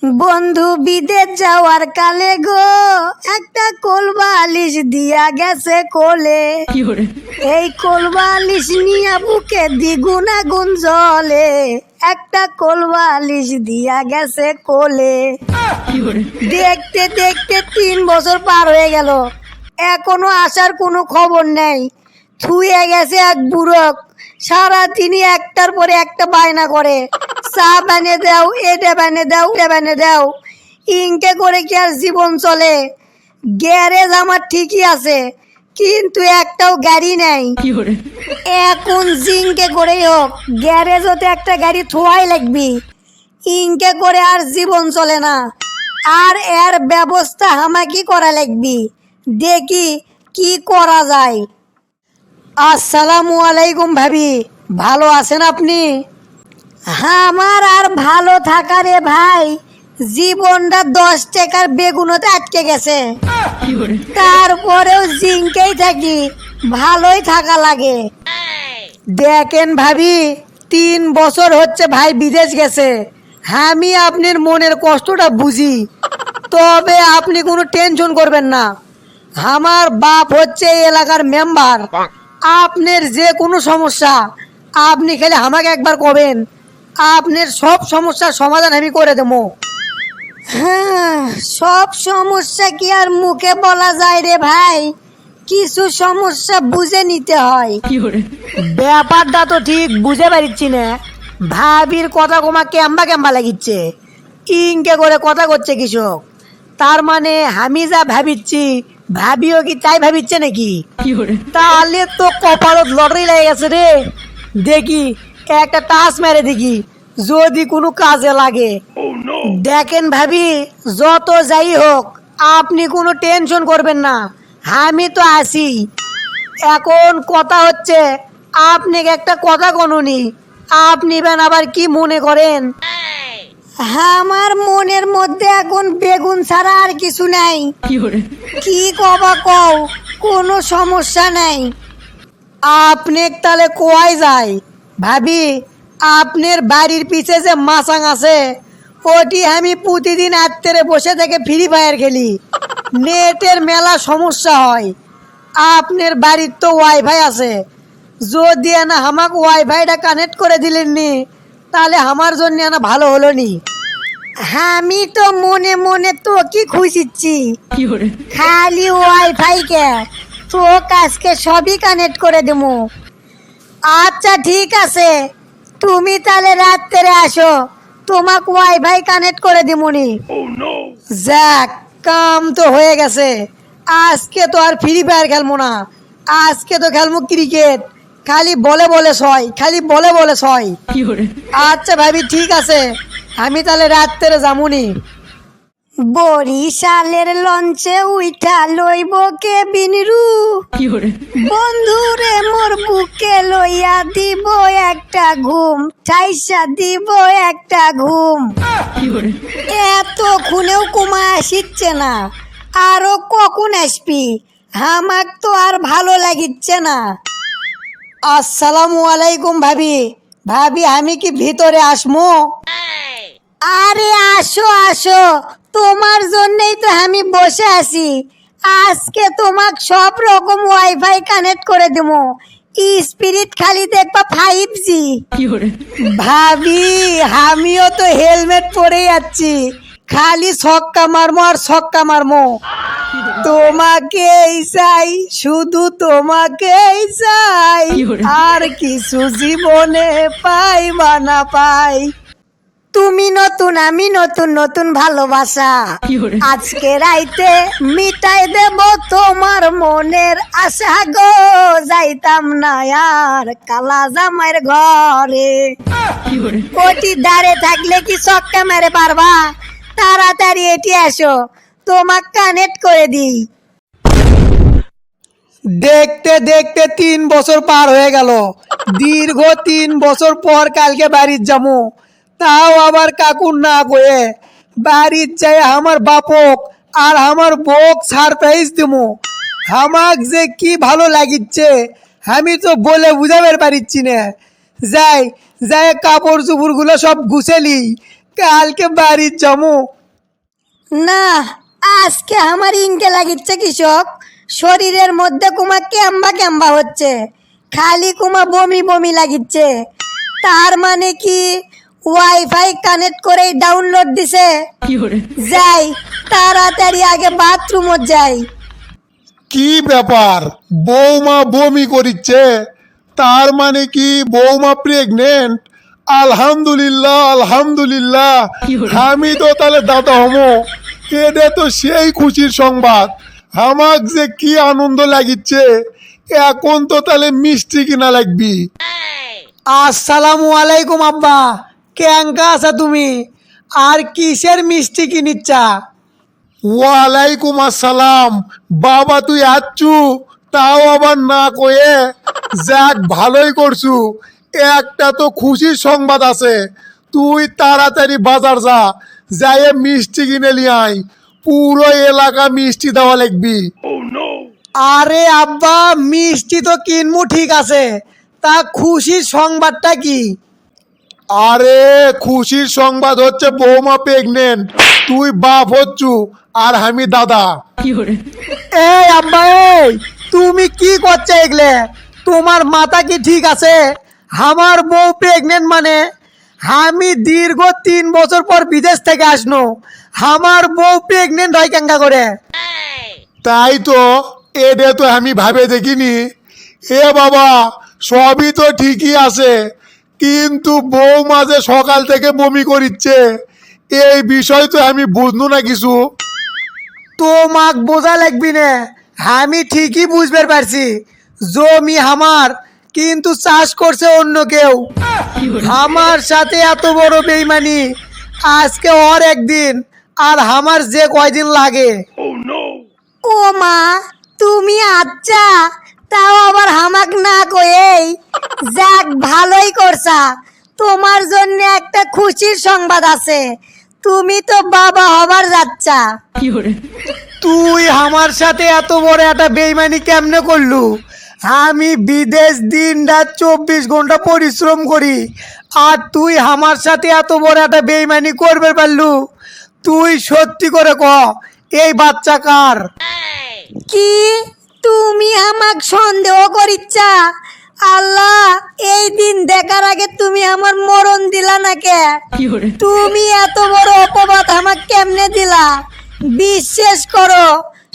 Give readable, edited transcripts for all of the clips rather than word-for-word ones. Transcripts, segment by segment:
বন্ধু বিদেশ যাওয়ার কালে গো একটা কোলবালিশ দিয়া গেছে কোলে। এই কোলবালিশ নিয়ে বুকে দ্বিগুণ আগুন জ্বলে, একটা কোলবালিশ দিয়া গেছে কোলে। দেখতে দেখতে 3 বছর পার হয়ে গেল, এখনো আসার কোনো খবর নেই। থুয়ে গেছে এক বুড়ক, সারাদিনই একটার পরে একটা বায়না করে, চা বানিয়ে দাও, এটা বানিয়ে দাও, এটা বানিয়ে দাও। ইনকে করে কি আর জীবন চলে? গ্যারেজ আমার ঠিকই আছে, কিন্তু একটাও গাড়ি নেই। এখন জিঙ্কে করেই হোক গ্যারেজ হতে একটা গাড়ি থোয়াই লাগবি, ইনকে করে আর জীবন চলে না। আর এর ব্যবস্থা আমাকে করা লাগবি, দেখি কি করা যায়। আসসালামু আলাইকুম ভাবি, ভালো আছেন আপনি? আমার আর ভালো থাকা রে ভাই, জীবনটা 10 টাকার বেগুনতে আটকে গেছে। তারপরেও জিঙ্কেই থাকি, ভালোই থাকা লাগে। দেখেন ভাবি, 3 বছর হচ্ছে ভাই বিদেশ গেছে। আমি আপনার মনের কষ্টটা বুঝি, তবে আপনি কোনো টেনশন করবেন না। আমার বাপ হচ্ছে এই এলাকার মেম্বার। আপনার যে কোনো সমস্যা আপনি খালি আমাকে একবার কবেন, আপনার সব সমস্যার সমাধান আমি করে দেবো। হ্যাঁ, সব সমস্যা কি আর মুখে বলা যায় রে ভাই? কিছু সমস্যা বুঝে নিতে হয়। ব্যাপারটা তো ঠিক বুঝে পারছি না। ভাবির কথা কমা কেম্বা কেম্বা লাগিচ্ছে, ইনকে করে কথা করছে কৃষক। তার মানে আমি যা ভাবিচ্ছি ভাবিও কি তাই ভাবিচ্ছে নাকি? তাহলে তো কপালত লটারি লেগে গেছে রে। দেখি একটা টাস মেরে দেখি, যদি কোনো কাজে লাগে। দেখেন ভাবি, যত যাই হোক আপনি কোনো টেনশন করবেন না, আমি তো আছি। এখন কথা হচ্ছে, আপনি একটা কথা কোননি, আপনি বেন আবার কি মনে করেন? আমার মনের মধ্যে এখন বেগুন ছাড়া আর কিছু নাই। কি কবা কও, কোনো সমস্যা নাই। আপনি তাহলে কোয়াই যায় ভাবি, আপনার বাড়ির পিছে যে মাছাং আছে, ওটি আমি প্রতিদিন আত্মেরে বসে থেকে ফ্রি ফায়ার খেলি। নেটের মেলা সমস্যা হয়। আপনার বাড়ির তো ওয়াইফাই আছে, যদি না আমাকে ওয়াইফাইটা কানেক্ট করে দিলেননি, তাহলে আমার জন্য না ভালো হলো নি। আমি তো মনে মনে তো কি খুঁজিচ্ছি, খালি ওয়াইফাই কে তো আজকে সবই কানেক্ট করে দেবো। আচ্ছা ঠিক আছে, তুমি তাহলে রাত্রে আসো, তোমাকে ওয়াইফাই কানেক্ট করে দিমুনি। যাক, কাম তো হয়ে গেছে। আজকে তো আর ফ্রি ফায়ার খেলবো না, আজকে তো খেলবো ক্রিকেট। খালি বলে বলে ছয়, খালি বলে বলে ছয়। আচ্ছা ভাবি ঠিক আছে, আমি তাহলে রাত্রে যামুনি। বরিশালের লঞ্চে উইঠা লইব কে বিনরু, বন্ধুরে মোর বুকে লইয়া দিব একটা ঘুম, ঠাইসা দিব একটা ঘুম। এত খুনেও কুমা আসিচ্ছে না, আরো কখন আসবি? আমাক তো আর ভালো লাগিচ্ছে না। আসসালামু আলাইকুম ভাবি, ভাবি আমি কি ভিতরে আসমো? আরে আসো আসো, তোমার জন্যই তো আমি বসে আছি। আজকে তোমাক সব রকম ওয়াইফাই কানেক্ট করে দেবো, স্পিরিট খালি দেখবা 5G। ভাবি আমিও তো হেলমেট পরে যাচ্ছি, খালি ছক্কা মারমো আর ছক্কা মারমো। তোমাকেই চাই, শুধু তোমাকেই চাই, আর কিছু জীবনে পাই বা না পাই। তুমি নতুন আমি নতুন, নতুন ভালোবাসা আজকে রাইতে মিটাই দেব তোমার মনের আশা গো। যাইতাম না আর কালা জামাইয়ের ঘরে। কোটি দাঁড়ে থাকলে কি ছক্কা মেরে পারবা? তাড়াতাড়ি এটি আসো, তোমাক কানেক্ট করে দিই। দেখতে দেখতে 3 বছর পার হয়ে গেল। দীর্ঘ 3 বছর পর কালকে বাড়ির যাবো, তাও আবার কাকুর না কয়ে বাড়ির যাই আমার বাপক আর আমার বউক সারপ্রাইজ দেবো। আমাক যে কি ভালো লাগিচ্ছে আমি তো বলে বুঝাবার পারিচ্ছি না। যাই যাই কাপড় চুপড়গুলো সব গুছেলি, কালকে বাড়ি যাবো। না, আজকে আমার ইনকে লাগিচ্ছে কৃষক, শরীরের মধ্যে কুমা ক্যাম্বা ক্যাম্বা হচ্ছে, খালি কুমা বমি বমি লাগিচ্ছে। তার মানে কি ওয়াইফাই কানেক্ট করে ডাউনলোড দিছে? যাই তাড়াতাড়ি আগে বাথরুমত যাই। কি ব্যাপার, বৌমা বমি করিচ্ছে? তার মানে কি বৌমা প্রেগনেন্ট? আলহামদুলিল্লাহ আলহামদুলিল্লাহ, আমি তো তাহলে দাদা হমো। এটা তো সেই খুশির সংবাদ, আমাক যে কি আনন্দ লাগিচ্ছে। এখন তো তাহলে মিষ্টি কিনা লাগবি। আসসালামু আলাইকুম আব্বা, কেঙ্কা আছা তুমি? আর কিসের মিষ্টি কিনিচ্ছা? ওয়ালাইকুম আসসালাম। বাবা তুই আচ্ছু, তাও আবার না কয়ে? যাক ভালোই করছু, একটা তো খুশির সংবাদ আছে। তুই তাড়াতাড়ি বাজার যা, যাইয়ে মিষ্টি কিনে নিয়ে আয়। পুরো এলাকা মিষ্টি দেওয়া লাগবি। আরে আব্বা, মিষ্টি তো কিনবো ঠিক আছে, তা খুশির সংবাদটা কি? আরে খুশির সংবাদ হচ্ছে বৌমা প্রেগনেন্ট, তুই বাপ হচ্ছু আর আমি দাদা। এই আব্বা, এই তুমি কি করছো এগুলো? তোমার মাথা কি ঠিক আছে? আমার বউ প্রেগনেন্ট মানে? আমি দীর্ঘ 3 বছর পর বিদেশ থেকে আসনো, আমার বউ প্রেগনেন্ট হয় কেঙ্গা করে? তাই তো, এটা তো আমি ভাবে দেখিনি। এ বাবা, সবই তো ঠিকই আছে, কিন্তু বৌমা যে সকাল থেকে বমি করিচ্ছে, এই বিষয় তো আমি বুঝনু না কিছু। তোমাক বোঝা লাগবি না, আমি ঠিকই বুঝতে পারছি। জমি আমার, কিন্তু চাষ করছে অন্য কেউ। আমার সাথে এত বড় বেইমানি, আজকে ওর একদিন আর আমার যে কয়দিন লাগে। ও মা, তুমি আচ্ছা, তাও আবার হামাক না কয়েই। যাক ভালোই করছা, তোমার জন্য একটা খুশির সংবাদ আছে, তুমি তো বাবা হবার যাচ্ছা। তুই আমার সাথে এত বড় একটা বেইমানি কেমনে করলু? আমি বিদেশ দিন রাত 24 ঘন্টা পরিশ্রম করি, আর তুই আমার সাথে এত বড় একটা বেইমানি করবে পারলু? তুই সত্যি করে ক, এই বাচ্চা কার? কি তুমি আমাক সন্দেহ করিচ্ছা? আল্লাহ, এই দিন দেখার আগে তুমি আমার মরণ দিলা না কে? তুমি এত বড় অপবাদ আমাক কেমনে দিলা? বিশ্বাস করো,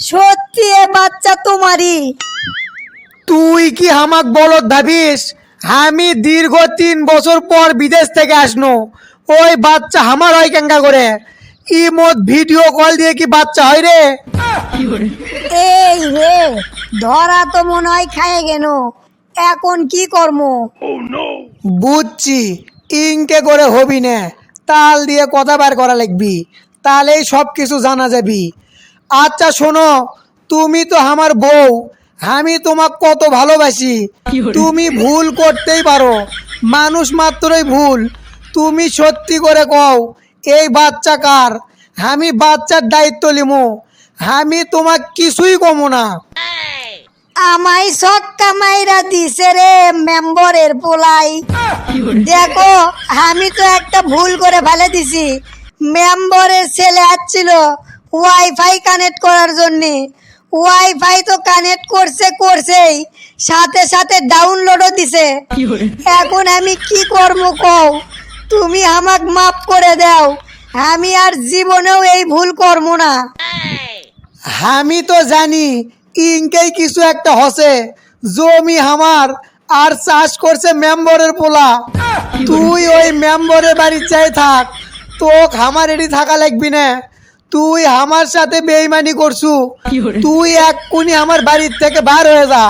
সত্যি এ বাচ্চা তোমারই। তুই কি আমাক বলদ ভাবিস? আমি দীর্ঘ 3 বছর পর বিদেশ থেকে আসনো, ওই বাচ্চা আমার হয় কেঙ্গা করে? ইমত ভিডিও কল দিয়ে কি বাচ্চা হয় রে? এই রে, ধরা তো মনে হয় খায় গেল, এখন কি কর্ম? বুঝছি, ইনকে করে হবি না, তাল দিয়ে কথা বার করা লাগবি, তাহলেই সব কিছু জানা যাবি। আচ্ছা শোনো, তুমি তো আমার বউ, আমি তোমাক কত ভালোবাসি। তুমি ভুল করতেই পারো, মানুষ মাত্রই ভুল। তুমি সত্যি করে কও, এই বাচ্চা কার? আমি বাচ্চার দায়িত্ব লিমু, আমি তোমাক কিছুই কমো না। আমায় সক্কা মাইরা দিছে রে মেম্বরের পোলাই। দেখো, আমি তো একটা ভুল করে ফেলে দিছি। মেম্বরের ছেলে আসছিল ওয়াইফাই কানেক্ট করার জন্যে, ওয়াইফাই তো কানেক্ট করছেই, সাথে সাথে ডাউনলোডও দিছে। এখন আমি কি করবো কও? তুমি আমাক মাফ করে দাও, আমি আর জীবনেও এই ভুল করবো না। আমি তো জানি ইনকেই কিছু একটা হসে, জমি আমার আর চাষ করছে মেম্বরের পোলা। তুই ওই মেম্বরের বাড়ি চাই থাক, তোক আমার এটি থাকা লাগবি না। তুই আমার সাথে বেইমানি করছু, তুই এক্ষুনি আমার বাড়ির থেকে বার হয়ে যা।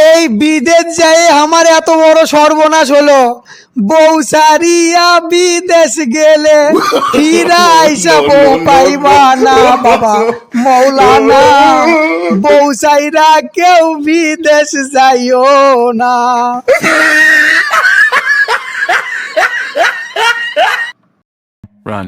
এই বিদেশ যাই আমার এত বড় সর্বনাশ হলো। বউ সারিয়া বিদেশ গেলে ফিরা আইসা বউ পাইবা না বাবা মৌলানা। বউ সাইরা কেউ বিদেশ যাইও না। Run.